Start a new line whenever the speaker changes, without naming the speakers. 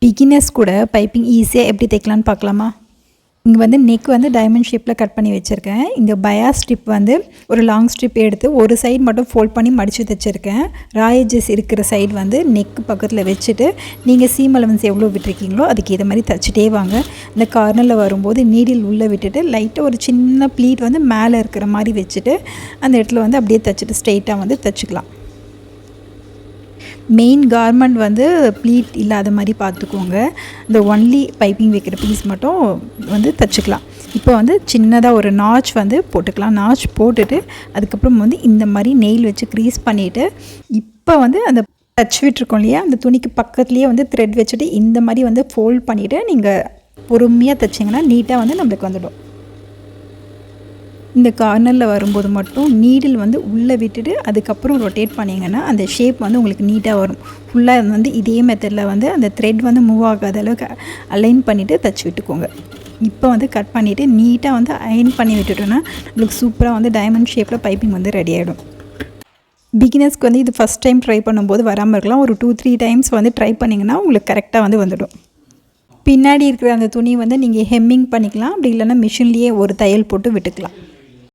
Beginners கூட piping ஈஸியாக எப்படி தைக்கலான்னு பார்க்கலாமா? இங்கே வந்து நெக் வந்து டைமண்ட் ஷேப்பில் கட் பண்ணி வச்சுருக்கேன். இங்கே பயா ஸ்ட்ரிப் வந்து ஒரு லாங் ஸ்ட்ரிப் எடுத்து ஒரு சைடு மட்டும் ஃபோல்ட் பண்ணி மடித்து தைச்சிருக்கேன். ராயேஜஸ் இருக்கிற சைடு வந்து நெக் பக்கத்தில் வச்சுட்டு நீங்கள் சீம் அலவன்ஸ் எவ்வளோ விட்டுருக்கீங்களோ அதுக்கு இதை மாதிரி தைச்சிட்டே வாங்க. இந்த கார்னரில் வரும்போது நீடில் உள்ளே விட்டுட்டு லைட்டாக ஒரு சின்ன ப்ளீட் வந்து மேலே இருக்கிற மாதிரி வச்சுட்டு அந்த இடத்துல வந்து அப்படியே தைச்சிட்டு ஸ்ட்ரெயிட்டாக வந்து தைச்சிக்கலாம். மெயின் கார்மெண்ட் வந்து ப்ளீட் இல்லாத மாதிரி பார்த்துக்கோங்க. இந்த ஒன்லி பைப்பிங் வைக்கிற பீஸ் மட்டும் வந்து தைச்சிக்கலாம். இப்போ வந்து சின்னதாக ஒரு நாச் வந்து போட்டுக்கலாம். நாச் போட்டுட்டு அதுக்கப்புறம் வந்து இந்த மாதிரி நெயில் வச்சு க்ரீஸ் பண்ணிவிட்டு இப்போ வந்து அந்த டச் விட்டுருக்கோம் இல்லையா, அந்த துணிக்கு பக்கத்துலேயே வந்து த்ரெட் வச்சுட்டு இந்த மாதிரி வந்து ஃபோல்ட் பண்ணிவிட்டு நீங்கள் பொறுமையாக தைச்சிங்கன்னா நீட்டாக வந்து நம்மளுக்கு வந்துடும். இந்த கார்னரில் வரும்போது மட்டும் நீடில் வந்து உள்ளே விட்டுட்டு அதுக்கப்புறம் ரொட்டேட் பண்ணிங்கன்னா அந்த ஷேப் வந்து உங்களுக்கு நீட்டாக வரும். ஃபுல்லாக வந்து இதே மெத்தடில் வந்து அந்த த்ரெட் வந்து மூவ் ஆகாத அளவுக்கு அலைன் பண்ணிவிட்டு தைச்சி விட்டுக்கோங்க. இப்போ வந்து கட் பண்ணிவிட்டு நீட்டாக வந்து அயன் பண்ணி விட்டுட்டோன்னா உங்களுக்கு சூப்பராக வந்து டைமண்ட் ஷேப்பில் பைப்பிங் வந்து ரெடி ஆகிடும். பிகினர்ஸ்க்கு வந்து இது ஃபஸ்ட் டைம் ட்ரை பண்ணும்போது வராமல் இருக்கலாம். ஒரு 2-3 டைம்ஸ் வந்து ட்ரை பண்ணிங்கன்னா உங்களுக்கு கரெக்டாக வந்து வந்துடும். பின்னாடி இருக்கிற அந்த துணி வந்து நீங்கள் ஹெம்மிங் பண்ணிக்கலாம். அப்படி இல்லைன்னா மிஷின்லேயே ஒரு தையல் போட்டு விட்டுக்கலாம்.